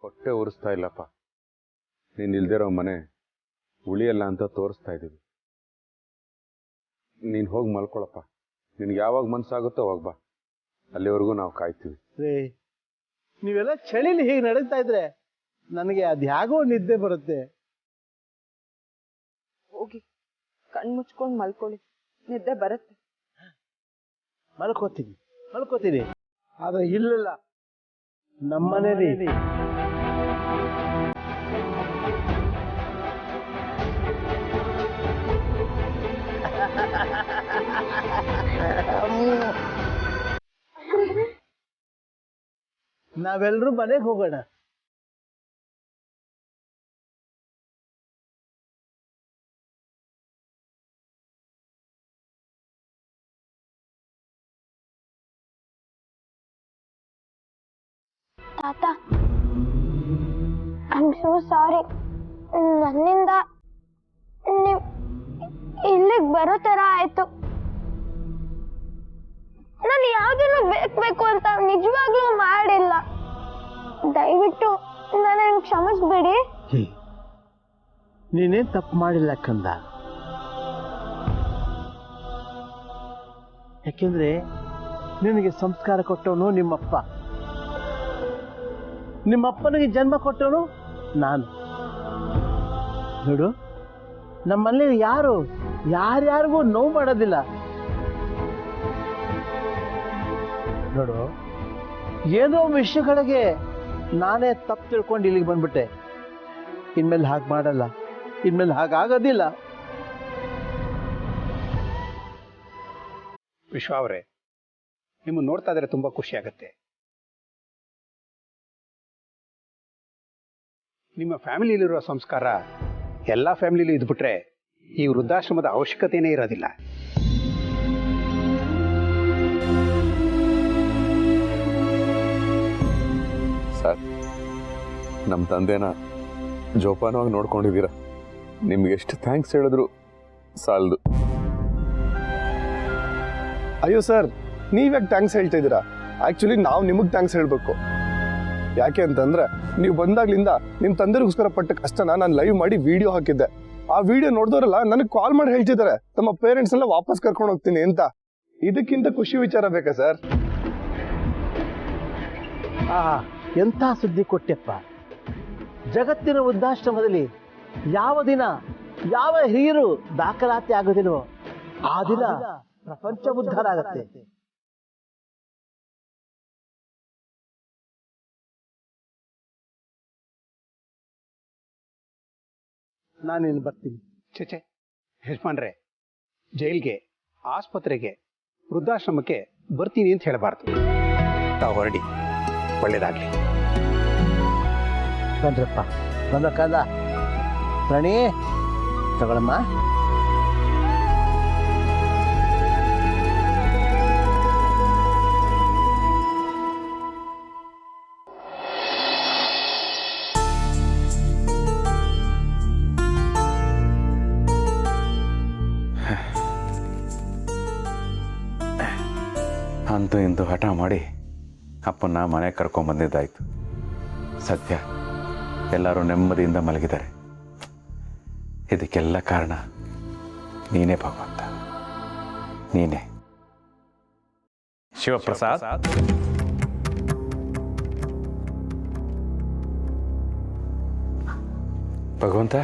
ಹೊಟ್ಟೆ ಉರಿಸ್ತಾ ಇಲ್ಲಪ್ಪ. ನೀನು ಇಲ್ದಿರೋ ಮನೆ ಉಳಿಯಲ್ಲ ಅಂತ ತೋರಿಸ್ತಾ ಇದ್ದೀವಿ. ನೀನು ಹೋಗಿ ಮಲ್ಕೊಳಪ್ಪ. ನಿನ್ಗೆ ಯಾವಾಗ ಮನಸ್ಸಾಗುತ್ತೋ ಅವಾಗ ಬಾ. ಅಲ್ಲಿವರೆಗೂ ನಾವು ಕಾಯ್ತೀವಿ. ರೇ, ನೀವೆಲ್ಲ ಚಳಿಲಿ ಹೀಗೆ ನಡೀತಾ ಇದ್ರೆ ನನಗೆ ಅದ್ಯಾಗೋ ನಿದ್ದೆ ಬರುತ್ತೆ. ಹೋಗಿ ಕಣ್ ಮುಚ್ಕೊಂಡು ಮಲ್ಕೊಳ್ಳಿ, ನಿದ್ದೆ ಬರುತ್ತೆ. ಮಲ್ಕೋತೀನಿ ಆದ್ರೆ ಇಲ್ಲಿಲ್ಲ, ನಮ್ಮನೇಲಿ ನಾವೆಲ್ಲರೂ ಮನೆಗೆ ಹೋಗೋಣ. ತಾತ, ಐ ಆಮ್ ಸೋ ಸಾರಿ. ನನ್ನಿಂದ ನೀವು ಇಲ್ಲಿಗೆ ಬರೋ ತರ ಆಯ್ತು. ನಾನು ಯಾವ್ದನ್ನು ಬೇಕು ಅಂತ ನಿಜವಾಗ್ಲೂ ಮಾಡಿಲ್ಲ. ದಯವಿಟ್ಟು ನನ್ನ ಕ್ಷಮಿಸ್ಬೇಡಿ. ನೀನೇನ್ ತಪ್ಪು ಮಾಡಿಲ್ಲ ಕಂದ. ಯಾಕೆಂದ್ರೆ ನಿನಗೆ ಸಂಸ್ಕಾರ ಕೊಟ್ಟವನು ನಿಮ್ಮಪ್ಪ, ನಿಮ್ಮಪ್ಪನಿಗೆ ಜನ್ಮ ಕೊಟ್ಟವನು ನಾನು. ನೋಡು, ನಮ್ಮಲ್ಲಿ ಯಾರ್ಯಾರಿಗೂ ನೋವು ಮಾಡೋದಿಲ್ಲ. ನೋಡು, ಏನೋ ವಿಷಯಗಳಿಗೆ ನಾನೇ ತಪ್ಪು ತಿಳ್ಕೊಂಡು ಇಲ್ಲಿಗೆ ಬಂದ್ಬಿಟ್ಟೆ. ಇನ್ಮೇಲೆ ಹಾಗೆ ಮಾಡಲ್ಲ, ಇನ್ಮೇಲೆ ಹಾಗಾಗೋದಿಲ್ಲ. ವಿಶ್ವ ಅವರೇ, ನಿಮ್ಮನ್ನು ನೋಡ್ತಾ ಇದ್ರೆ ತುಂಬಾ ಖುಷಿ ಆಗುತ್ತೆ. ನಿಮ್ಮ ಫ್ಯಾಮಿಲಿಯಲ್ಲಿರುವ ಸಂಸ್ಕಾರ ಎಲ್ಲ ಫ್ಯಾಮಿಲಿಲೂ ಇದ್ಬಿಟ್ರೆ ಈ ವೃದ್ಧಾಶ್ರಮದ ಅವಶ್ಯಕತೆನೇ ಇರೋದಿಲ್ಲ. ಸರ್, ನಮ್ಮ ತಂದೆನ ಜೋಪಾನವಾಗಿ ನೋಡ್ಕೊಂಡಿದ್ದೀರಾ. ನಿಮ್ಗೆ ಎಷ್ಟು ಥ್ಯಾಂಕ್ಸ್ ಹೇಳಿದ್ರು ಸಾಲದು. ಅಯ್ಯೋ ಸರ್, ನೀವ್ಯಾಕೆ ಥ್ಯಾಂಕ್ಸ್ ಹೇಳ್ತಾ ಇದ್ದೀರಾ? ಆಕ್ಚುಲಿ ನಾವು ನಿಮಗೆ ಥ್ಯಾಂಕ್ಸ್ ಹೇಳಬೇಕು. ಯಾಕೆ ಅಂತಂದ್ರೆ ನೀವು ಬಂದಾಗ್ಲಿಂದ ನಿಮ್ಮ ತಂದೆಗೋಸ್ಕರ ಪಟ್ಟ ಕಷ್ಟನ ನಾನು ಲೈವ್ ಮಾಡಿ ವಿಡಿಯೋ ಹಾಕಿದ್ದೆ. ಆ ವಿಡಿಯೋ ನೋಡಿದವರೆಲ್ಲ ನನಗೆ ಕಾಲ್ ಮಾಡಿ ಹೇಳ್ತಿದ್ದಾರೆ ತಮ್ಮ ಪೇರೆಂಟ್ಸ್ ಎಲ್ಲ ವಾಪಸ್ ಕರ್ಕೊಂಡು ಹೋಗ್ತೀನಿ ಅಂತ. ಇದಕ್ಕಿಂತ ಖುಷಿ ವಿಚಾರ ಬೇಕಾ ಸರ್? ಎಂಥ ಸುದ್ದಿ ಕೊಟ್ಟೆಪ್ಪ. ಜಗತ್ತಿನ ವೃದ್ಧಾಶ್ರಮದಲ್ಲಿ ಯಾವ ದಿನ ಯಾವ ಹಿರಿಯರು ದಾಖಲಾತಿ ಆಗೋದಿಲ್ವೋ ಆ ದಿನ ಪ್ರಪಂಚ ಉದ್ಧಾರ ಆಗತ್ತೆ. ನಾನೇನು ಬರ್ತೀನಿ. ಚೇಚೆ ಯಜಮಾನ್ರೆ, ಜೈಲ್ಗೆ, ಆಸ್ಪತ್ರೆಗೆ, ವೃದ್ಧಾಶ್ರಮಕ್ಕೆ ಬರ್ತೀನಿ ಅಂತ ಹೇಳಬಾರ್ದು. ತಾವು ಹೊರಡಿ, ಒಳ್ಳೇದಾಗ್ಲಿ. ಬಂದ್ರಪ್ಪ, ಬಂದಕ್ಕಲ್ಲ ರಾಣಿ, ತಗೊಳಮ್ಮ. ಅಂತೂ ಇಂತೂ ಹಠ ಮಾಡಿ ಅಪ್ಪನ್ನ ಮನೆಗೆ ಕರ್ಕೊಂಬಂದಿದ್ದಾಯ್ತು. ಸದ್ಯ ಎಲ್ಲರೂ ನೆಮ್ಮದಿಯಿಂದ ಮಲಗಿದ್ದಾರೆ. ಇದಕ್ಕೆಲ್ಲ ಕಾರಣ ನೀನೇ ಭಗವಂತ, ನೀನೇ. ಶಿವಪ್ರಸಾದ್, ಭಗವಂತ,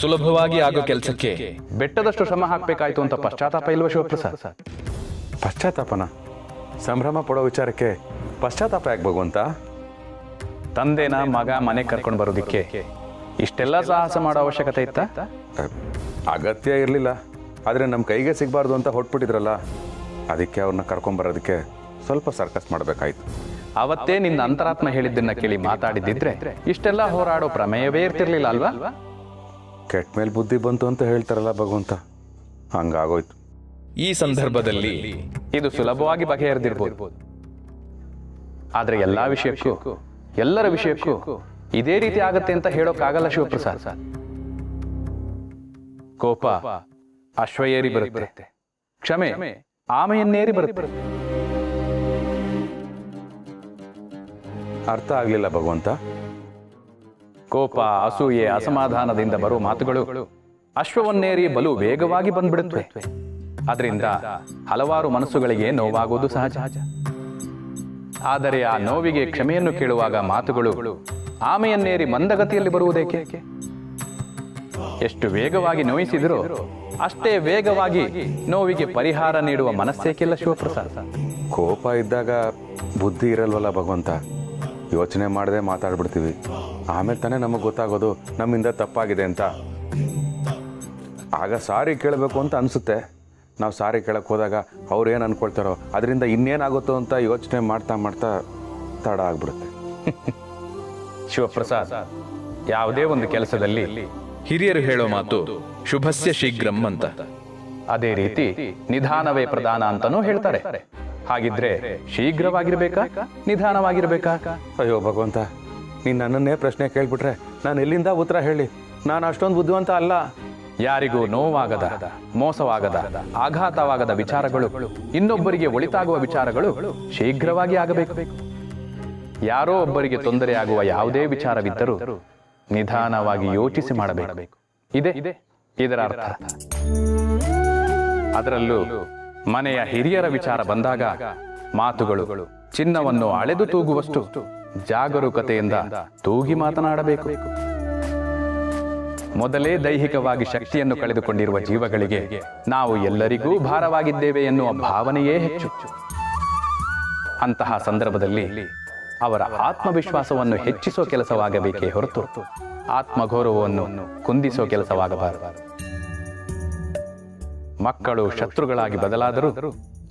ಸುಲಭವಾಗಿ ಆಗೋ ಕೆಲಸಕ್ಕೆ ಬೆಟ್ಟದಷ್ಟು ಶ್ರಮ ಹಾಕಬೇಕಾಯ್ತು ಅಂತ ಪಶ್ಚಾತ್ತಾಪ ಇಲ್ವ ಶಿವಪ್ರಸಾದ್? ಪಶ್ಚಾತ್ತಾಪನ? ಸಂಭ್ರಮ ಪಡೋ ವಿಚಾರಕ್ಕೆ ಪಶ್ಚಾತ್ತಾಪ ಯಾಕೆ ಭಗವಂತ? ತಂದೆನ ಮಗ ಮನೆ ಕರ್ಕೊಂಡು ಬರೋದಿಕ್ಕೆ ಇಷ್ಟೆಲ್ಲ ಸಾಹಸ ಮಾಡೋ ಅವಶ್ಯಕತೆ ಇತ್ತ? ಅಗತ್ಯ ಇರಲಿಲ್ಲ, ಆದರೆ ನಮ್ಮ ಕೈಗೆ ಸಿಗಬಾರ್ದು ಅಂತ ಹೊಟ್ಬಿಟ್ಟಿದ್ರಲ್ಲ, ಅದಕ್ಕೆ ಅವ್ರನ್ನ ಕರ್ಕೊಂಬರೋದಕ್ಕೆ ಸ್ವಲ್ಪ ಸರ್ಕಸ್ ಮಾಡಬೇಕಾಯ್ತು. ಅವತ್ತೇ ನಿನ್ನ ಅಂತರಾತ್ಮ ಹೇಳಿದ್ದನ್ನ ಕೇಳಿ ಮಾತಾಡಿದ್ದಿದ್ರೆ ಇಷ್ಟೆಲ್ಲ ಹೋರಾಡೋ ಪ್ರಮೇಯವೇ ಇರ್ತಿರ್ಲಿಲ್ಲ ಅಲ್ವಾ? ಕೆಟ್ಟ ಮೇಲೆ ಬುದ್ಧಿ ಬಂತು ಅಂತ ಹೇಳ್ತಾರಲ್ಲ ಭಗವಂತ, ಹಂಗಾಗೋಯ್ತು. ಈ ಸಂದರ್ಭದಲ್ಲಿ ಇದು ಸುಲಭವಾಗಿ ಬಗೆಹರಿದಿರ್ಬೋದು. ಆದ್ರೆ ಎಲ್ಲಾ ವಿಷಯಕ್ಕೂ, ಎಲ್ಲರ ವಿಷಯಕ್ಕೂ ಇದೇ ರೀತಿ ಆಗತ್ತೆ ಅಂತ ಹೇಳೋಕ್ಕಾಗಲ್ಲ ಶಿವಪ್ರಸಾದ್. ಕೋಪ ಅಶ್ವಯೇರಿ ಬರುತ್ತೆ, ಕ್ಷಮೆ ಆಮೆಯನ್ನೇರಿ ಬರುತ್ತೆ. ಅರ್ಥ ಆಗಲಿಲ್ಲ ಭಗವಂತ. ಕೋಪ, ಅಸೂಯೆ, ಅಸಮಾಧಾನದಿಂದ ಬರುವ ಮಾತುಗಳು ಅಶ್ವವನ್ನೇರಿ ಬಲು ವೇಗವಾಗಿ ಬಂದ್ಬಿಡುತ್ತವೆ. ಅದರಿಂದ ಹಲವಾರು ಮನಸ್ಸುಗಳಿಗೆ ನೋವಾಗುವುದು ಸಹಜ. ಆದರೆ ಆ ನೋವಿಗೆ ಕ್ಷಮೆಯನ್ನು ಕೇಳುವಾಗ ಮಾತುಗಳು ಆಮೆಯನ್ನೇರಿ ಮಂದಗತಿಯಲ್ಲಿ ಬರುವುದೇಕೆ? ಎಷ್ಟು ವೇಗವಾಗಿ ನೋಯಿಸಿದರೂ ಅಷ್ಟೇ ವೇಗವಾಗಿ ನೋವಿಗೆ ಪರಿಹಾರ ನೀಡುವ ಮನಸ್ಸೇಕಿಲ್ಲ ಶಿವಪ್ರಸಾದ್. ಕೋಪ ಇದ್ದಾಗ ಬುದ್ಧಿ ಇರಲ್ವಲ್ಲ ಭಗವಂತ. ಯೋಚನೆ ಮಾಡದೆ ಮಾತಾಡ್ಬಿಡ್ತೀವಿ. ಆಮೇಲೆ ತಾನೇ ನಮಗೆ ಗೊತ್ತಾಗೋದು ನಮ್ಮಿಂದ ತಪ್ಪಾಗಿದೆ ಅಂತ. ಆಗ ಸಾರಿ ಕೇಳಬೇಕು ಅಂತ ಅನಿಸುತ್ತೆ. ನಾವು ಸಾರಿ ಕೇಳಕ್ಕೆ ಹೋದಾಗ ಅವ್ರು ಏನು ಅನ್ಕೊಳ್ತಾರೋ ಅದರಿಂದ ಇನ್ನೇನಾಗುತ್ತೋ ಅಂತ ಯೋಚನೆ ಮಾಡ್ತಾ ಮಾಡ್ತಾ ತಡ ಆಗ್ಬಿಡುತ್ತೆ. ಶಿವಪ್ರಸಾದ್, ಯಾವುದೇ ಒಂದು ಕೆಲಸದಲ್ಲಿ ಹಿರಿಯರು ಹೇಳೋ ಮಾತು ಶುಭಸ್ಯ ಶೀಘ್ರಂ ಅಂತ. ಅದೇ ರೀತಿ ನಿಧಾನವೇ ಪ್ರಧಾನ ಅಂತಾನೂ ಹೇಳ್ತಾರೆ. ಹಾಗಿದ್ರೆ ಶೀಘ್ರವಾಗಿರ್ಬೇಕಾ ನಿಧಾನವಾಗಿರ್ಬೇಕಾ? ಅಯ್ಯೋ ಭಗವಂತ, ನೀನು ನನ್ನನ್ನೇ ಪ್ರಶ್ನೆ ಕೇಳ್ಬಿಟ್ರೆ ನಾನು ಎಲ್ಲಿಂದ ಉತ್ತರ ಹೇಳಿ? ನಾನು ಅಷ್ಟೊಂದು ಬುದ್ಧಿವಂತ ಅಲ್ಲ. ಯಾರಿಗೂ ನೋವಾಗದ, ಮೋಸವಾಗದ, ಆಘಾತವಾಗದ ವಿಚಾರಗಳು, ಇನ್ನೊಬ್ಬರಿಗೆ ಒಳಿತಾಗುವ ವಿಚಾರಗಳು ಶೀಘ್ರವಾಗಿ ಆಗಬೇಕು. ಯಾರೋ ಒಬ್ಬರಿಗೆ ತೊಂದರೆಯಾಗುವ ಯಾವುದೇ ವಿಚಾರವಿದ್ದರೂ ನಿಧಾನವಾಗಿ ಯೋಚಿಸಿ ಮಾಡಬೇಕು. ಇದೆ ಇದರ ಅರ್ಥ. ಅದರಲ್ಲೂ ಮನೆಯ ಹಿರಿಯರ ವಿಚಾರ ಬಂದಾಗ ಮಾತುಗಳು ಚಿನ್ನವನ್ನು ಅಳೆದು ತೂಗುವಷ್ಟು ಜಾಗರೂಕತೆಯಿಂದ ತೂಗಿ ಮಾತನಾಡಬೇಕು. ಮೊದಲೇ ದೈಹಿಕವಾಗಿ ಶಕ್ತಿಯನ್ನು ಕಳೆದುಕೊಂಡಿರುವ ಜೀವಗಳಿಗೆ ನಾವು ಎಲ್ಲರಿಗೂ ಭಾರವಾಗಿದ್ದೇವೆ ಎನ್ನುವ ಭಾವನೆಯೇ ಹೆಚ್ಚು. ಅಂತಹ ಸಂದರ್ಭದಲ್ಲಿ ಅವರ ಆತ್ಮವಿಶ್ವಾಸವನ್ನು ಹೆಚ್ಚಿಸೋ ಕೆಲಸವಾಗಬೇಕೇ ಹೊರತು ಆತ್ಮಗೌರವವನ್ನು ಕುಂದಿಸೋ ಕೆಲಸವಾಗಬಾರದು. ಮಕ್ಕಳು ಶತ್ರುಗಳಾಗಿ ಬದಲಾದರೂ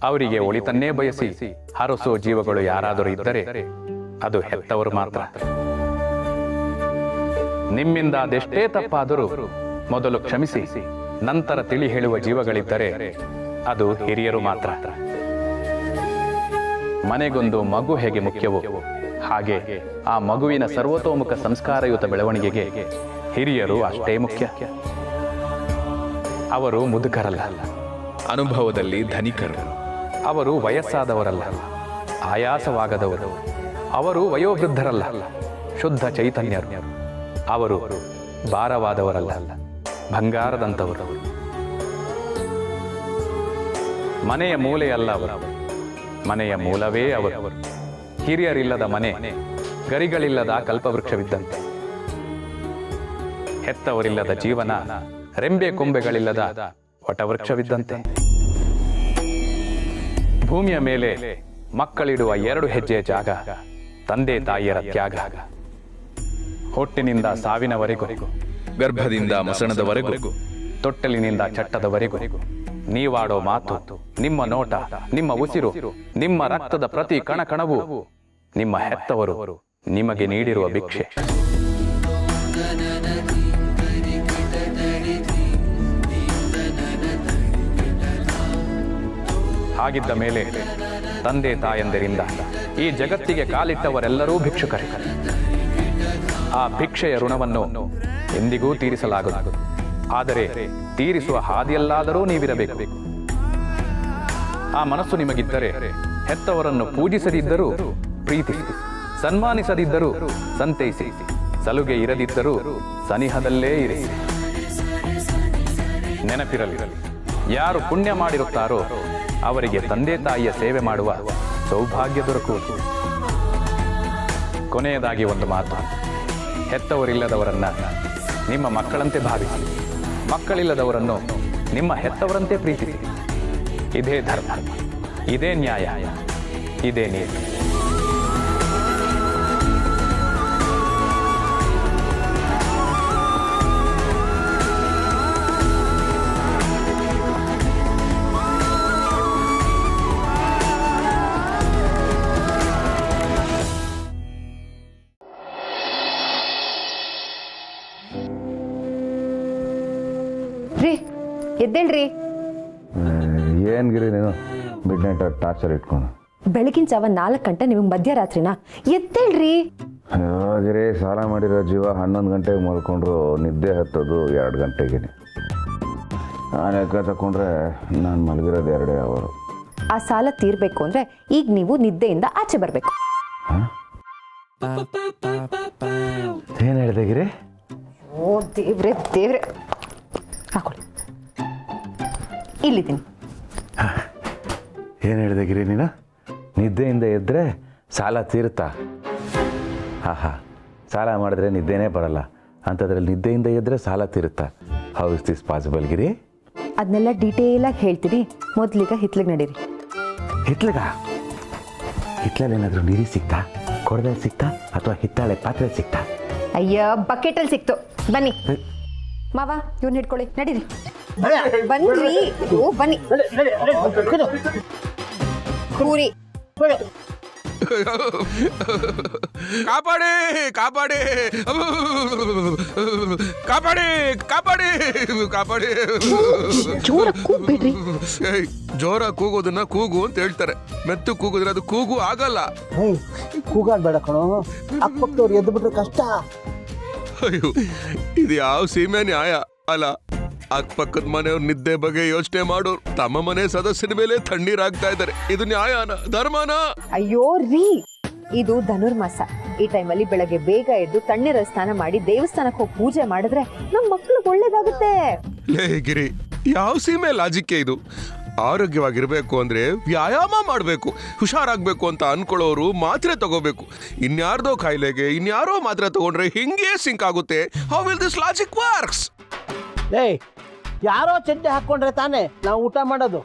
ಅವರಿಗೆ ಒಳಿತನ್ನೇ ಬಯಸಿ ಹರಸೋ ಜೀವಗಳು ಯಾರಾದರೂ ಇದ್ದರೆ ಅದು ಹೆತ್ತವರು ಮಾತ್ರ. ನಿಮ್ಮಿಂದ ಅದೆಷ್ಟೇ ತಪ್ಪಾದರೂ ಮೊದಲು ಕ್ಷಮಿಸಿ ನಂತರ ತಿಳಿ ಹೇಳುವ ಜೀವಗಳಿದ್ದರೆ ಅದು ಹಿರಿಯರು ಮಾತ್ರ. ಮನೆಗೊಂದು ಮಗು ಹೇಗೆ ಮುಖ್ಯವೋ ಹಾಗೆ ಆ ಮಗುವಿನ ಸರ್ವತೋಮುಖ ಸಂಸ್ಕಾರಯುತ ಬೆಳವಣಿಗೆಗೆ ಹಿರಿಯರು ಅಷ್ಟೇ ಮುಖ್ಯ. ಅವರು ಮುದುಕರಲ್ಲ, ಅನುಭವದಲ್ಲಿ ಧನಿಕರು. ಅವರು ವಯಸ್ಸಾದವರಲ್ಲ, ಆಯಾಸವಾಗದವರು. ಅವರು ವಯೋವೃದ್ಧರಲ್ಲ, ಶುದ್ಧ ಚೈತನ್ಯರು. ಅವರು ಭಾರವಾದವರಲ್ಲ, ಬಂಗಾರದಂತವರು. ಮನೆಯ ಮೂಲೆಯಲ್ಲ ಅವರು, ಮನೆಯ ಮೂಲವೇ ಅವರು. ಹಿರಿಯರಿಲ್ಲದ ಮನೆ ಗರಿಗಳಿಲ್ಲದ ಕಲ್ಪವೃಕ್ಷವಿದ್ದಂತೆ. ಹೆತ್ತವರಿಲ್ಲದ ಜೀವನ ರೆಂಬೆ ಕೊಂಬೆಗಳಿಲ್ಲದ ವಟವೃಕ್ಷವಿದ್ದಂತೆ. ಭೂಮಿಯ ಮೇಲೆ ಮಕ್ಕಳಿಡುವ 2 ಹೆಜ್ಜೆಯ ಜಾಗ ತಂದೆ ತಾಯಿಯರ ತ್ಯಾಗ. ಹೊಟ್ಟಿನಿಂದ ಸಾವಿನವರೆಗೂ, ಗರ್ಭದಿಂದ ಮಸಣದವರೆಗೂ, ತೊಟ್ಟಲಿನಿಂದ ಚಟ್ಟದವರೆಗೂ ನೀವಾಡೋ ಮಾತು, ನಿಮ್ಮ ನೋಟ, ನಿಮ್ಮ ಉಸಿರು, ನಿಮ್ಮ ರಕ್ತದ ಪ್ರತಿ ಕಣಕಣವು ನಿಮ್ಮ ಹೆತ್ತವರು ನಿಮಗೆ ನೀಡಿರುವ ಭಿಕ್ಷೆ. ಹಾಗಿದ್ದ ಮೇಲೆ ತಂದೆ ತಾಯಂದಿರಿಂದ ಈ ಜಗತ್ತಿಗೆ ಕಾಲಿಟ್ಟವರೆಲ್ಲರೂ ಭಿಕ್ಷುಕರೇ. ಆ ಭಿಕ್ಷೆಯ ಋಣವನ್ನು ಎಂದಿಗೂ ತೀರಿಸಲಾಗದು. ಆದರೆ ತೀರಿಸುವ ಹಾದಿಯಲ್ಲಾದರೂ ನೀವಿರಬೇಕು. ಆ ಮನಸ್ಸು ನಿಮಗಿದ್ದರೆ ಹೆತ್ತವರನ್ನು ಪೂಜಿಸದಿದ್ದರೂ ಪ್ರೀತಿಸಿ, ಸನ್ಮಾನಿಸದಿದ್ದರೂ ಸಂತೈಸಿ, ಸಲುಗೆ ಇರದಿದ್ದರೂ ಸನಿಹದಲ್ಲೇ ಇರಿಸಿ. ನೆನಪಿರಲಿ, ಯಾರು ಪುಣ್ಯ ಮಾಡಿರುತ್ತಾರೋ ಅವರಿಗೆ ತಂದೆ ತಾಯಿಯ ಸೇವೆ ಮಾಡುವ ಸೌಭಾಗ್ಯ ದೊರಕುವುದು. ಕೊನೆಯದಾಗಿ ಒಂದು ಮಾತು, ಹೆತ್ತವರಿಲ್ಲದವರನ್ನ ನಿಮ್ಮ ಮಕ್ಕಳಂತೆ ಭಾವಿಸಿ, ಮಕ್ಕಳಿಲ್ಲದವರನ್ನು ನಿಮ್ಮ ಹೆತ್ತವರಂತೆ ಪ್ರೀತಿಸಿ. ಇದೇ ಧರ್ಮ, ಇದೇ ನ್ಯಾಯ, ಇದೇ ನೀತಿ. ರೀ ಎದ್ದೇಳ್ರಿ. ಏನ್ ಗಿರಿ ನೀನು ಮಿಡ್ ನೈಟ್ ಟಾರ್ಚರ್ ಇಟ್ಕೊಂಡು ಬೆಳಗಿನ ಜಾವ 4 ಗಂಟೆ ನಿಮಗೆ ಮಧ್ಯರಾತ್ರಿನಾ? ಎದ್ದೇಳ್ರಿ. ಗಿರಿ, ಸಾಲ ಮಾಡಿರೋ ಜೀವ 11 ಗಂಟೆಗೆ ಮಲ್ಕೊಂಡ್ರು ನಿದ್ದೆ ಹತ್ತೋದು 2 ಗಂಟೆಗೆ. ನಾನು ಲೆಕ್ಕ ತಗೊಂಡ್ರೆ ನಾನು ಮಲಗಿರೋದು 2 ಅವರು. ಆ ಸಾಲ ತೀರ್ಬೇಕು ಅಂದ್ರೆ ಈಗ ನೀವು ನಿದ್ದೆಯಿಂದ ಆಚೆ ಬರ್ಬೇಕು. ಏನು ಹೇಳಿದೆ ಗಿರಿ? ಓ ದೇವ್ರೆ ದೇವ್ರೆ, ಹಾಕೊಳ್ಳಿ, ಇಲ್ಲಿದ್ದೀನಿ. ಏನು ಹೇಳಿದೆ ಗಿರಿ ನೀನು? ನಿದ್ದೆಯಿಂದ ಎದ್ದರೆ ಸಾಲ ತೀರುತ್ತಾ? ಸಾಲ ಮಾಡಿದ್ರೆ ನಿದ್ದೆನೇ ಬರಲ್ಲ, ಅಂಥದ್ರಲ್ಲಿ ನಿದ್ದೆಯಿಂದ ಎದ್ದರೆ ಸಾಲ ತೀರುತ್ತಾ? ಹೌ ಇಸ್ ದಿಸ್ ಪಾಸಿಬಲ್ ಗಿರಿ? ಅದನ್ನೆಲ್ಲ ಡೀಟೇಲಾಗಿ ಹೇಳ್ತೀನಿ, ಮೊದಲಿಗೆ ಹಿತ್ಲಿಗೆ ನಡೀರಿ. ಹಿತ್ಲಲ್ಲಿ ಏನಾದರೂ ನೀರು ಸಿಗ್ತಾ, ಕೊಡದಲ್ಲಿ ಸಿಗ್ತಾ, ಅಥವಾ ಹಿತ್ತಾಳೆ ಪಾತ್ರೆ ಸಿಗ್ತಾ? ಅಯ್ಯ, ಬಕೆಟಲ್ಲಿ ಸಿಕ್ತು. ಬನ್ನಿ ಮಾವ, ಇವ್ನ ಹಿಡ್ಕೊಳ್ಳಿ, ನಡೀರಿ. ಬನ್ರಿ, ಓ ಬನ್ನಿ. ಪೂರಿ ಕಾಪಾಡಿ ಕಾಪಾಡಿ ಕಾಪಾಡಿ ಕಾಪಾಡಿ ಕಾಪಾಡಿ. ಜೋರ ಕೂಗ್ಬಿಡ್ರಿ. ಜೋರ ಕೂಗೋದನ್ನ ಕೂಗು ಅಂತ ಹೇಳ್ತಾರೆ, ಮೆತ್ತು ಕೂಗುದ್ರೆ ಅದು ಕೂಗು ಆಗಲ್ಲ. ಕೂಗಾಡ್ಬೇಡ ಕಣೋ, ಅಕ್ಕಪಕ್ಕದವ್ರು ಎದ್ದು ಬಿಟ್ರೆ ಕಷ್ಟ. ಅಯ್ಯೋ, ಇದು ಯಾವ ಸೀಮೆ ನ್ಯಾಯ ಅಲ್ಲ. ಅಕ್ಕಪಕ್ಕದ ಮನೆಯವ್ರ ನಿದ್ದೆ ಬಗ್ಗೆ ಯೋಚನೆ ಮಾಡೋರು ತಮ್ಮ ಮನೆ ಸದಸ್ಯರ ಮೇಲೆ ತಣ್ಣೀರಾಗ್ತಾ ಇದ್ದಾರೆ. ಇದು ನ್ಯಾಯನ ಧರ್ಮನ? ಅಯ್ಯೋ ರೀ, ಇದು ಧನುರ್ಮಾಸ. ಈ ಟೈಮಲ್ಲಿ ಬೆಳಗ್ಗೆ ಬೇಗ ಎದ್ದು ತಣ್ಣೀರಲ್ಲಿ ಸ್ನಾನ ಮಾಡಿ ದೇವಸ್ಥಾನಕ್ಕೆ ಹೋಗಿ ಪೂಜೆ ಮಾಡಿದ್ರೆ ನಮ್ಮ ಮಕ್ಳಿಗೆ ಒಳ್ಳೇದಾಗುತ್ತೆ. ಲೇ ಗಿರಿ, ಯಾವ ಸೀಮೆ ಲಾಜಿಕ್ಕೆ ಇದು? ಆರೋಗ್ಯವಾಗಿರ್ಬೇಕು ಅಂದ್ರೆ ವ್ಯಾಯಾಮ ಮಾಡಬೇಕು, ಹುಷಾರಾಗಬೇಕು ಅಂತ ಅನ್ಕೊಳ್ಳೋರು ಮಾತ್ರೆ ತಗೋಬೇಕು. ಇನ್ಯಾರ್ದೋ ಕಾಯಿಲೆಗೆ ಇನ್ಯಾರೋ ಮಾತ್ರೆ ತಗೊಂಡ್ರೆ ಹಿಂಗೆ ಸಿಂಕ್ ಆಗುತ್ತೆ. How will this logic works? ಯಾರೋ ಚಡ್ಡಿ ಹಾಕೊಂಡ್ರೆ ತಾನೇ ನಾವು ಊಟ ಮಾಡೋದು.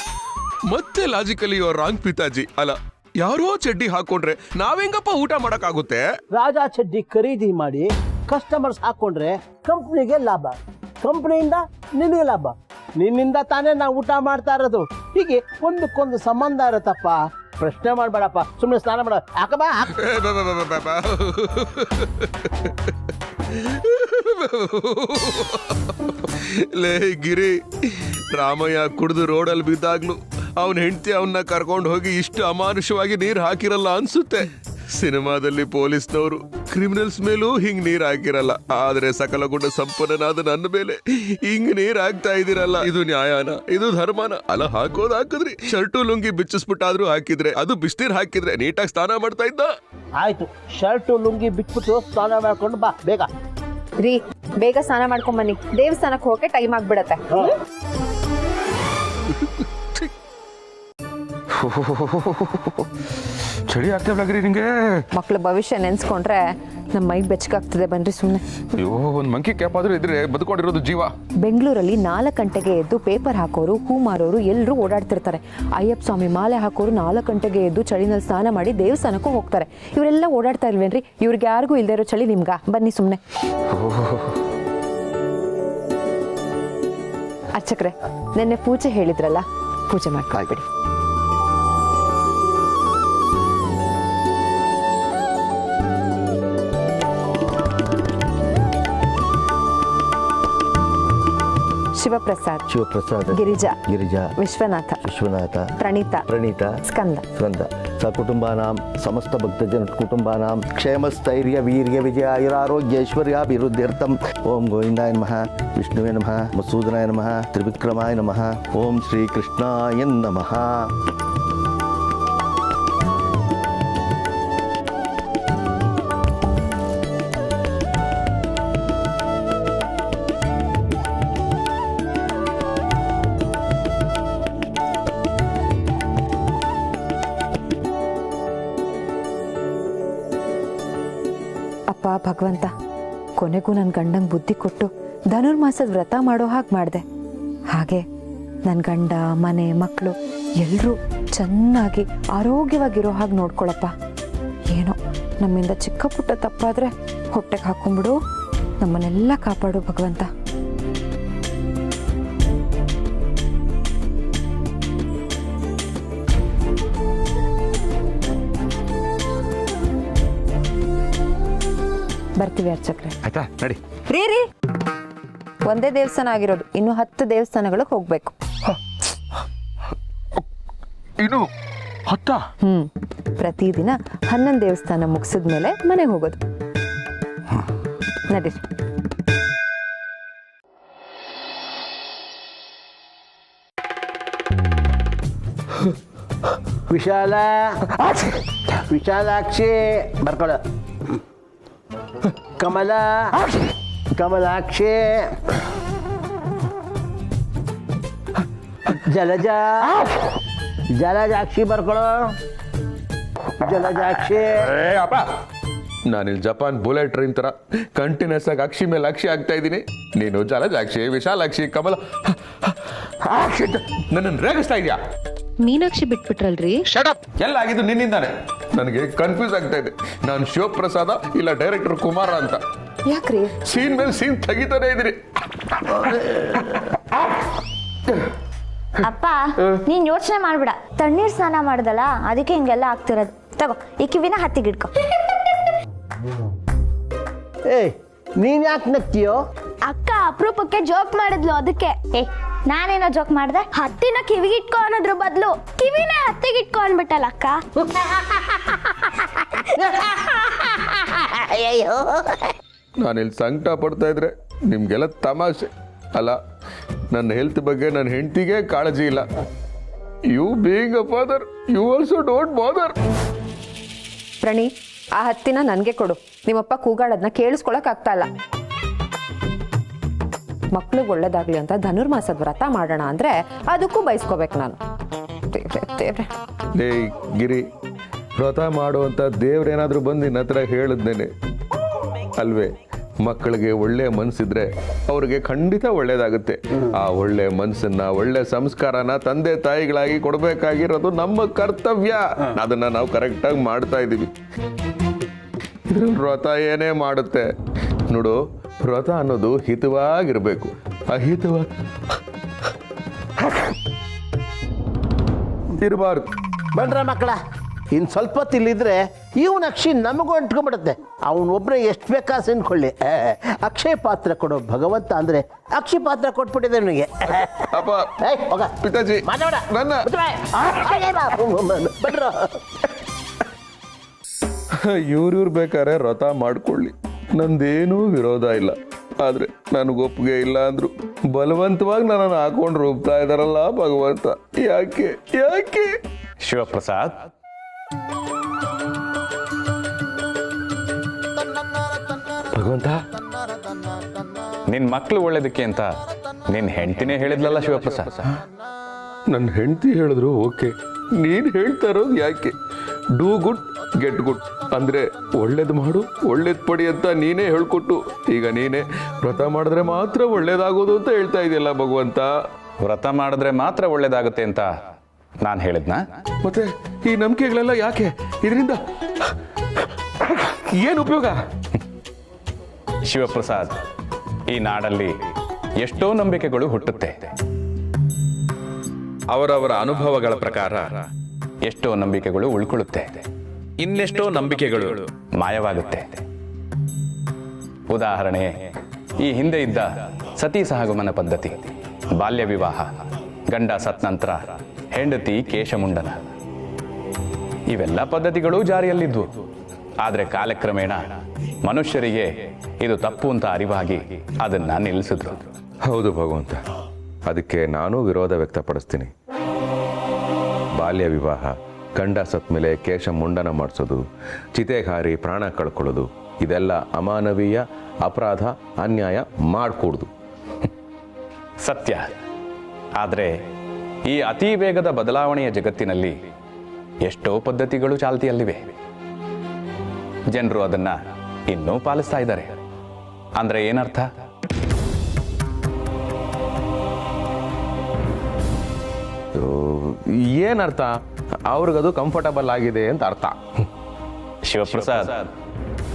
ಮತ್ತೆ ಲಾಜಿಕಲಿ ಯುವರ್ ರಾಂಗ್ ಪಿತಾಜಿ. ಅಲ್ಲ, ಯಾರೋ ಚಡ್ಡಿ ಹಾಕೊಂಡ್ರೆ ನಾವೆಂಗಪ್ಪ ಊಟ ಮಾಡಕ್ಕಾಗುತ್ತೆ? ರಾಜಾ ಚಡ್ಡಿ ಖರೀದಿ ಮಾಡಿ ಕಸ್ಟಮರ್ಸ್ ಹಾಕೊಂಡ್ರೆ ಕಂಪ್ನಿಗೆ ಲಾಭ, ಕಂಪ್ನಿಯಿಂದ ನಿನಗೆ ಲಾಭ. ನಿನ್ನಿಂದ ತಾನೇ ನಾವು ಊಟ ಮಾಡ್ತಾ ಇರೋದು. ಹೀಗೆ ಒಂದಕ್ಕೊಂದು ಸಂಬಂಧ ಇರತ್ತಪ್ಪ. ಪ್ರಶ್ನೆ ಮಾಡ್ಬೇಡಪ್ಪ, ಸುಮ್ಮನೆ ಸ್ನಾನ ಮಾಡ. ಹಾಕಬಾ. ಲೇ ಗಿರಿ, ರಾಮಯ್ಯ ಕುಡಿದು ರೋಡಲ್ಲಿ ಬಿದ್ದಾಗ್ಲು ಅವನ ಹೆಂಡತಿ ಅವನ್ನ ಕರ್ಕೊಂಡು ಹೋಗಿ ಇಷ್ಟು ಅಮಾನುಷವಾಗಿ ನೀರು ಹಾಕಿರಲ್ಲ ಅನ್ಸುತ್ತೆ. ಸಿನಿಮಾದಲ್ಲಿ ಪೊಲೀಸ್ನವರು ಕ್ರಿಮಿನಲ್ಸ್ ಮೇಲೂ ಹಿಂಗ್ ನೀರ್ ಹಾಕಿರಲ್ಲ, ಆದ್ರೆ ಸಕಲಗುಣ ಸಂಪನ್ನನಾದ ನನ್ನ ಮೇಲೆ ಹಿಂಗ್ ನೀರ್ ಹಾಕ್ತಾ ಇದೀರಲ್ಲ. ಇದು ನ್ಯಾಯನ? ಇದು ಧರ್ಮನ? ಅಲ್ಲ, ಹಾಕಿದ್ರಿ. ಶರ್ಟು ಲುಂಗಿ ಬಿಚ್ಚಿಸ್ಬಿಟ್ಟಾದ್ರೂ ಹಾಕಿದ್ರೆ, ಅದು ಬಿಸ್ನೀರ್ ಹಾಕಿದ್ರೆ ನೀಟಾಗಿ ಸ್ನಾನ ಮಾಡ್ತಾ ಇದ್ದ. ಆಯ್ತು, ಶರ್ಟು ಲುಂಗಿ ಬಿಟ್ಬಿಟ್ಟು ಸ್ನಾನ ಮಾಡ್ಕೊಂಡು ಬಾ ಬೇಗ. ರೀ, ಬೇಗ ಸ್ನಾನ ಮಾಡ್ಕೊಂಡ್ ಬನ್ನಿ, ದೇವಸ್ಥಾನಕ್ಕೆ ಹೋಗಕ್ಕೆ ಟೈಮ್ ಆಗ್ಬಿಡತ್ತೆ. ಚಳಿ ಆಗ್ತೇವಲ್ಲ ಗಿರಿ ನಿಂಗೆ? ಮಕ್ಳ ಭವಿಷ್ಯ ನೆನ್ಸ್ಕೊಂಡ್ರೆ ನಮ್ಮ ಮೈ ಬೆಚ್ಚಗಾಗ್ತದೆ. ಬನ್ರಿ ಸುಮ್ಮನೆ. ಅಯ್ಯೋ, ಒಂದು ಮಂಕಿ ಕ್ಯಾಪ್ ಆದ್ರೂ ಇದ್ರೆ ಬದುಕೊಂಡಿರೋದು ಜೀವ. ಬೆಂಗಳೂರಲ್ಲಿ 4 ಗಂಟೆಗೆ ಎದ್ದು ಪೇಪರ್ ಹಾಕೋರು, ಹೂ ಮಾರೋರು ಎಲ್ಲರೂ ಓಡಾಡ್ತಿರ್ತಾರೆ. ಅಯ್ಯಪ್ಪ ಸ್ವಾಮಿ ಮಾಲೆ ಹಾಕೋರು 4 ಗಂಟೆಗೆ ಎದ್ದು ಚಳಿನಲ್ಲಿ ಸ್ನಾನ ಮಾಡಿ ದೇವಸ್ಥಾನಕ್ಕೂ ಹೋಗ್ತಾರೆ. ಇವರೆಲ್ಲ ಓಡಾಡ್ತಾ ಇಲ್ವೇನ್ರಿ? ಇವ್ರಿಗೆ ಯಾರಿಗೂ ಇಲ್ದೇ ಇರೋ ಚಳಿ ನಿಮ್ಗ? ಬನ್ನಿ ಸುಮ್ಮನೆ. ಅರ್ಚಕ್ರೆ, ನೆನ್ನೆ ಪೂಜೆ ಹೇಳಿದ್ರಲ್ಲ, ಪೂಜೆ ಮಾಡ್ಕೊಳ್ಬಿಡಿ. ಶಿವಪ್ರಸಾದ್, ಗಿರಿಜಾ, ವಿಶ್ವನಾಥ, ಪ್ರಣೀತ, ಸ್ಕಂದ. ಸಕುಟುಂಬಾನಾಂ ಸಮಸ್ತ ಭಕ್ತಜನ ಕುಟುಂಬಾನಾಂ ಕ್ಷೇಮ ಸ್ಥೈರ್ಯ ವೀರ್ಯ ವಿಜಯ ಆಯುರಾರೋಗ್ಯೈಶ್ವರ್ಯಾಭಿವೃದ್ಧ್ಯರ್ಥಂ. ಓಂ ಗೋವಿಂದಾಯ ನಮಃ, ವಿಷ್ಣುವೇ ನಮಃ, ಮಸೂದನಾಯ ನಮಃ, ತ್ರಿವಿಕ್ರಮಾಯ ನಮಃ, ಓಂ ಶ್ರೀ ಕೃಷ್ಣಾಯ ನಮಃ. ಅಪ್ಪ ಭಗವಂತ, ಕೊನೆಗೂ ನನ್ನ ಗಂಡಂಗೆ ಬುದ್ಧಿ ಕೊಟ್ಟು ಧನುರ್ಮಾಸದ ವ್ರತ ಮಾಡೋ ಹಾಗೆ ಮಾಡಿದೆ. ಹಾಗೆ ನನ್ನ ಗಂಡ, ಮನೆ, ಮಕ್ಕಳು ಎಲ್ಲರೂ ಚೆನ್ನಾಗಿ ಆರೋಗ್ಯವಾಗಿರೋ ಹಾಗೆ ನೋಡ್ಕೊಳಪ್ಪ. ಏನೋ ನಮ್ಮಿಂದ ಚಿಕ್ಕ ಪುಟ್ಟ ತಪ್ಪಾದರೆ ಹೊಟ್ಟೆಗೆ ಹಾಕೊಂಡ್ಬಿಡು. ನಮ್ಮನ್ನೆಲ್ಲ ಕಾಪಾಡು ಭಗವಂತ. ಬರ್ತೀವಿ ಅರ್ಚಕ್ರೆ. ಆಯ್ತಾ, ನಡಿ. ರೀ, ಒಂದೇ ದೇವಸ್ಥಾನ ಆಗಿರೋದು, ಇನ್ನು 10 ದೇವಸ್ಥಾನಗಳಿಗೆ ಹೋಗ್ಬೇಕು. ಇನ್ನು 10? ಪ್ರತಿದಿನ 11 ದೇವಸ್ಥಾನ ಮುಗಿಸಿದ್ಮೇಲೆ ಮನೆಗೆ ಹೋಗೋದು. ನಡೀರಿ. ವಿಶಾಲಾಕ್ಷಿ ಬರ್ಕೊಳ. ಕಮಲ ಕಮಲಾಕ್ಷಿ ಜಲಜ ಜಲಜಾಕ್ಷಿ ಬರ್ಕೊಳ್ಳೋ ಜಲಜಾಕ್ಷಿ. ಅಪ್ಪ ನಾನಿಲ್ಲಿ ಜಪಾನ್ ಬುಲೆಟ್ ಟ್ರೈನ್ ತರ ಕಂಟಿನ್ಯೂಸ್ ಆಗಿ ಅಕ್ಷಿ ಮೇಲೆ ಅಕ್ಷಿ ಆಗ್ತಾ ಇದ್ದೀನಿ. ನೀನು ಜಲಜಾಕ್ಷಿ, ವಿಶಾಲಾಕ್ಷಿ, ಕಮಲ ನನ್ನನ್ನು ರೇಗಿಸ್ತಾ ಇದೆಯಾ? ಮೀನಾಕ್ಷಿ ಬಿಟ್ಬಿಟ್ರಲ್ರಿ. ಶಟಪ್. ಎಲ್ಲ ಆಗಿದ್ದು ನಿನ್ನಿಂದಾನೆ. ನನಗೆ ಕನ್ಫ್ಯೂಸ್ ಆಗ್ತಾ ಇದೆ. ನಾನು ಶಿವಪ್ರಸಾದ ಇಲ್ಲ ಡೈರೆಕ್ಟರ್ ಕುಮಾರ ಅಂತ. ಯಾಕ್ರಿ? ಸೀನ್ ಮೇಲೆ ಸೀನ್ ತೆಗಿತಾನೆ ಇದ್ರಿ. ಅಪ್ಪ ನೀನ್ ಯೋಚನೆ ಮಾಡ್ಬಿಡ, ತಣ್ಣೀರ್ ಸ್ನಾನ ಮಾಡ್ದಲ್ಲ ಅದಕ್ಕೆ ಹಿಂಗೆಲ್ಲ ಆಗ್ತಿರೋದು. ತಗೋ ಈ ಕಿವಿನ ಹತ್ತಿಗಿಡ್ಕೊ. ಏಯ್ ನೀನ್ ಯಾಕೆ ನಗ್ತೀಯೋ? ಅಕ್ಕ ಅಪರೂಪಕ್ಕೆ ಜೋಕ್ ಮಾಡಿದ್ಲು ಅದಕ್ಕೆ. ನಾನೇನೋ ಜೋಕ್ ಮಾಡ್ದೆ? ಹತ್ತಿನ ಕಿವಿಗಿಟ್ಕೊ ಅನ್ನೋದ್ರ ಬದಲು ಕಿವಿನೇ ಹತ್ತಿಗಿಟ್ಕೊ ಅನ್ಬಿಟ್ಟಲ್ಲ ಅಕ್ಕ. ನಾನಿಲ್ಲಿ ಸಂಕಟ ಪಡ್ತಾ ಇದ್ರೆ ನಿಮ್ಗೆಲ್ಲ ತಮಾಷೆ ಅಲ್ಲ. ನನ್ನ ಹೆಲ್ತ್ ಬಗ್ಗೆ ನನ್ನ ಹೆಂಡತಿಗೆ ಕಾಳಜಿ ಇಲ್ಲ. You being a father you also don't bother. Praneeth, ಆ ಹತ್ತಿನ ನನಗೆ ಕೊಡು. ನಿಮ್ಮಪ್ಪ ಕೂಗಾಡೋದನ್ನ ಕೇಳಿಸ್ಕೊಳಕ್ ಆಗ್ತಾ ಇಲ್ಲ. ಮಕ್ಳಿಗೆ ಒಳ್ಳೇದಾಗ್ಲಿ ಅಂತ ಧನುರ್ಮಾಸದ ವ್ರತ ಮಾಡೋಣ ಅಂದ್ರೆ ಅದಕ್ಕೂ ಬಯಸ್ಕೋಬೇಕು ನಾನು. ದೇವ್ರೆ ಲೇ ಗಿರಿ, ವ್ರತ ಮಾಡುವಂತ ದೇವ್ರೇನಾದ್ರೂ ಬಂದು ನಿನ್ನ ಹತ್ರ ಹೇಳಿದ್ನೇನೆ ಅಲ್ವೇ? ಮಕ್ಕಳಿಗೆ ಒಳ್ಳೆ ಮನಸ್ಸಿದ್ರೆ ಅವ್ರಿಗೆ ಖಂಡಿತ ಒಳ್ಳೇದಾಗುತ್ತೆ. ಆ ಒಳ್ಳೆ ಮನಸ್ಸನ್ನ, ಒಳ್ಳೆ ಸಂಸ್ಕಾರನ ತಂದೆ ತಾಯಿಗಳಾಗಿ ಕೊಡ್ಬೇಕಾಗಿರೋದು ನಮ್ಮ ಕರ್ತವ್ಯ. ಅದನ್ನ ನಾವು ಕರೆಕ್ಟಾಗಿ ಮಾಡ್ತಾ ಇದ್ದೀವಿ. ಇದ್ರಲ್ಲಿ ವ್ರತ ಏನೇ ಮಾಡುತ್ತೆ ನೋಡು, ವ್ರತ ಅನ್ನೋದು ಹಿತವಾಗಿರ್ಬೇಕು. ಅಹಿತವ ಇರಬಾರ್ದು. ಬನ್ರ ಮಕ್ಕಳ, ಇನ್ನು ಸ್ವಲ್ಪ ತಿಲ್ಲಿದ್ರೆ ಇವನ ಅಕ್ಷಿ ನಮಗೂ ಅಂಟ್ಕೊಂಡ್ಬಿಡುತ್ತೆ. ಅವನೊಬ್ಬರೇ ಎಷ್ಟು ಬೇಕಾಸು ಅನ್ಕೊಳ್ಳಿ. ಅಕ್ಷಯ ಪಾತ್ರ ಕೊಡೋ ಭಗವಂತ ಅಂದ್ರೆ ಅಕ್ಷಿ ಪಾತ್ರ ಕೊಟ್ಬಿಟ್ಟಿದೆ ನನಗೆ. ಪಿತಾಜಿ ಇವ್ರು ಬೇಕಾದ್ರೆ ವ್ರತ ಮಾಡ್ಕೊಳ್ಳಿ, ನಂದೇನೂ ವಿರೋಧ ಇಲ್ಲ. ಆದ್ರೆ ನನಗೆ ಒಪ್ಪಿಗೆ ಇಲ್ಲ ಅಂದ್ರು ಬಲವಂತವಾಗಿ ನನ್ನನ್ನು ಹಾಕೊಂಡು ರೂಪ್ತಾ ಇದಾರಲ್ಲ ಭಗವಂತ, ಯಾಕೆ ಯಾಕೆ? ಶಿವಪ್ರಸಾದ್, ಭಗವಂತ, ನಿನ್ ಮಕ್ಳು ಒಳ್ಳೇದಕ್ಕೆ ಅಂತ ನಿನ್ ಹೆಂಡತಿನೇ ಹೇಳಿದ್ಲಲ್ಲ ಶಿವಪ್ರಸಾದ್. ನನ್ನ ಹೆಂಡತಿ ಹೇಳಿದ್ರು ಓಕೆ, ನೀನ್ ಹೇಳ್ತಾ ಇರೋದು ಯಾಕೆ? ಡೂ ಗುಡ್ ಗೆಟ್ ಗುಡ್ ಅಂದ್ರೆ ಒಳ್ಳೇದು ಮಾಡು ಒಳ್ಳೇದು ಪಡಿ ಅಂತ ನೀನೇ ಹೇಳ್ಕೊಟ್ಟು ಈಗ ನೀನೇ ವ್ರತ ಮಾಡಿದ್ರೆ ಮಾತ್ರ ಒಳ್ಳೇದಾಗೋದು ಅಂತ ಹೇಳ್ತಾ ಇದೆಯಲ್ಲ ಭಗವಂತ. ವ್ರತ ಮಾಡಿದ್ರೆ ಮಾತ್ರ ಒಳ್ಳೇದಾಗುತ್ತೆ ಅಂತ ನಾನು ಹೇಳಿದ್ನಾ? ಮತ್ತೆ ಈ ನಂಬಿಕೆಗಳೆಲ್ಲ ಯಾಕೆ? ಇದರಿಂದ ಏನು ಉಪಯೋಗ? ಶಿವಪ್ರಸಾದ್, ಈ ನಾಡಲ್ಲಿ ಎಷ್ಟೋ ನಂಬಿಕೆಗಳು ಹುಟ್ಟುತ್ತೆ. ಅವರವರ ಅನುಭವಗಳ ಪ್ರಕಾರ ಎಷ್ಟೋ ನಂಬಿಕೆಗಳು ಉಳ್ಕೊಳ್ಳುತ್ತೆ, ಇನ್ನೆಷ್ಟೋ ನಂಬಿಕೆಗಳು ಮಾಯವಾಗುತ್ತೆ. ಉದಾಹರಣೆ, ಈ ಹಿಂದೆ ಇದ್ದ ಸತಿ ಸಹಗಮನ ಪದ್ಧತಿ, ಬಾಲ್ಯ ವಿವಾಹ, ಗಂಡ ಸತ್ ನಂತರ ಹೆಂಡತಿ ಕೇಶಮುಂಡನ, ಇವೆಲ್ಲ ಪದ್ಧತಿಗಳು ಜಾರಿಯಲ್ಲಿದ್ವು. ಆದರೆ ಕಾಲಕ್ರಮೇಣ ಮನುಷ್ಯರಿಗೆ ಇದು ತಪ್ಪು ಅಂತ ಅರಿವಾಗಿ ಅದನ್ನ ನಿಲ್ಲಿಸಿದ್ರು. ಹೌದು ಭಗವಂತ, ಅದಕ್ಕೆ ನಾನು ವಿರೋಧ ವ್ಯಕ್ತಪಡಿಸ್ತೀನಿ. ಬಾಲ್ಯ ವಿವಾಹ, ಗಂಡ ಸತ್ ಮೇಲೆ ಕೇಶ ಮುಂಡನ ಮಾಡಿಸೋದು, ಚಿತೆಗಾರಿ ಪ್ರಾಣ ಕಳ್ಕೊಳ್ಳೋದು, ಇದೆಲ್ಲ ಅಮಾನವೀಯ, ಅಪರಾಧ, ಅನ್ಯಾಯ ಮಾಡಕೂಡ್ದು. ಸತ್ಯ. ಆದರೆ ಈ ಅತಿ ವೇಗದ ಬದಲಾವಣೆಯ ಜಗತ್ತಿನಲ್ಲಿ ಎಷ್ಟೋ ಪದ್ಧತಿಗಳು ಚಾಲ್ತಿಯಲ್ಲಿವೆ. ಜನರು ಅದನ್ನ ಇನ್ನೂ ಪಾಲಿಸ್ತಾ ಇದ್ದಾರೆ. ಅಂದ್ರೆ ಏನರ್ಥ? ಏನರ್ಥ? ಅವ್ರಿಗದು ಕಂಫರ್ಟಬಲ್ ಆಗಿದೆ ಅಂತ ಅರ್ಥ. ಶಿವಪ್ರಸಾದ್,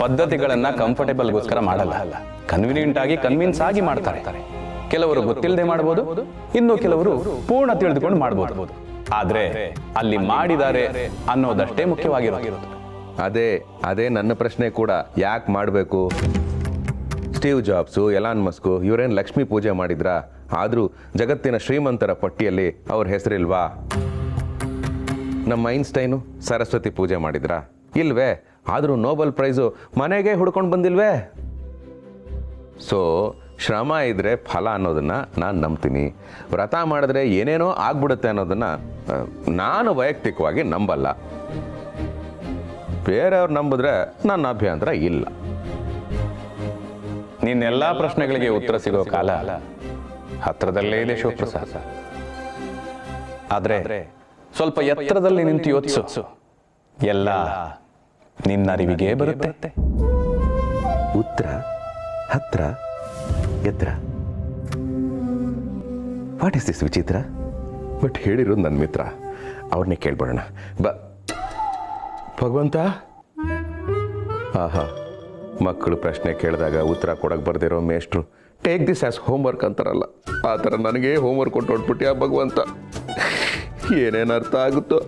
ಪದ್ಧತಿಗಳನ್ನ ಕಂಫರ್ಟೇಬಲ್ಗೋಸ್ಕರ ಮಾಡಲ್ಲ, ಕನ್ವೀನಿಯಂಟ್ ಆಗಿ ಕನ್ವಿನ್ಸ್ ಆಗಿ ಮಾಡ್ತಾರೆ. ಕೆಲವರು ಗೊತ್ತಿಲ್ಲದೆ ಮಾಡಬಹುದು, ಇನ್ನು ಕೆಲವರು ಪೂರ್ಣ ತಿಳಿದುಕೊಂಡು ಮಾಡಬಹುದು. ಆದ್ರೆ ಅಲ್ಲಿ ಮಾಡಿದ್ದಾರೆ ಅನ್ನೋದಷ್ಟೇ ಮುಖ್ಯವಾಗಿರೋದು. ಅದೇ ನನ್ನ ಪ್ರಶ್ನೆ ಕೂಡ. ಯಾಕೆ ಮಾಡಬೇಕು? ಸ್ಟೀವ್ ಜಾಬ್ಸು, ಎಲಾನ್ ಮಸ್ಕು ಇವರೇನು ಲಕ್ಷ್ಮೀ ಪೂಜೆ ಮಾಡಿದ್ರಾ? ಆದರೂ ಜಗತ್ತಿನ ಶ್ರೀಮಂತರ ಪಟ್ಟಿಯಲ್ಲಿ ಅವ್ರ ಹೆಸರಿಲ್ವಾ? ನಮ್ಮ ಐನ್ಸ್ಟೈನು ಸರಸ್ವತಿ ಪೂಜೆ ಮಾಡಿದ್ರಾ? ಇಲ್ವೇ? ಆದರೂ ನೋಬೆಲ್ ಪ್ರೈಸು ಮನೆಗೆ ಹುಡ್ಕೊಂಡು ಬಂದಿಲ್ವೇ? ಸೊ ಶ್ರಮ ಇದ್ರೆ ಫಲ ಅನ್ನೋದನ್ನ ನಾನು ನಂಬ್ತೀನಿ. ವ್ರತ ಮಾಡಿದ್ರೆ ಏನೇನೋ ಆಗ್ಬಿಡುತ್ತೆ ಅನ್ನೋದನ್ನ ನಾನು ವೈಯಕ್ತಿಕವಾಗಿ ನಂಬಲ್ಲ. ಬೇರೆಯವ್ರು ನಂಬಿದ್ರೆ ನನ್ನ ಅಭ್ಯಂತರ ಇಲ್ಲ. ನಿನ್ನೆಲ್ಲ ಪ್ರಶ್ನೆಗಳಿಗೆ ಉತ್ತರ ಸಿಗೋ ಕಾಲ ಹತ್ರದಲ್ಲೇ ಇದೆ ಶಿವಪ್ರಸಾದ್. ಆದ್ರೆ ಸ್ವಲ್ಪ ಎತ್ತರದಲ್ಲಿ ನಿಂತು ಯೋಚಿಸು, ಎಲ್ಲ ನಿನ್ನ ಅರಿವಿಗೆ ಬರುತ್ತೆ. ಉತ್ತರ, ಹತ್ರ, ಎತ್ತರ. ವಾಟ್ ಇಸ್ ದಿಸ್ ವಿಚಿತ್ರ? ಬಟ್ ಹೇಳಿರೋದು ನನ್ನ ಮಿತ್ರ, ಅವ್ರನ್ನೇ ಕೇಳ್ಬಿಡೋಣ. ಭಗವಂತ, ಆಹಾ, ಮಕ್ಕಳು ಪ್ರಶ್ನೆ ಕೇಳಿದಾಗ ಉತ್ತರ ಕೊಡಕ್ಕೆ ಬರ್ದಿರೋ ಮೇಷ್ಟ್ರು ಟೇಕ್ ದಿಸ್ ಆಸ್ ಹೋಮ್ವರ್ಕ್ ಅಂತಾರಲ್ಲ, ಆ ಥರ ನನಗೆ ಹೋಮ್ವರ್ಕ್ ಕೊಟ್ಟು ಹೊಟ್ಬಿಟ್ಟಿ ಆ ಭಗವಂತ. ಏನೇನು ಅರ್ಥ ಆಗುತ್ತೋ.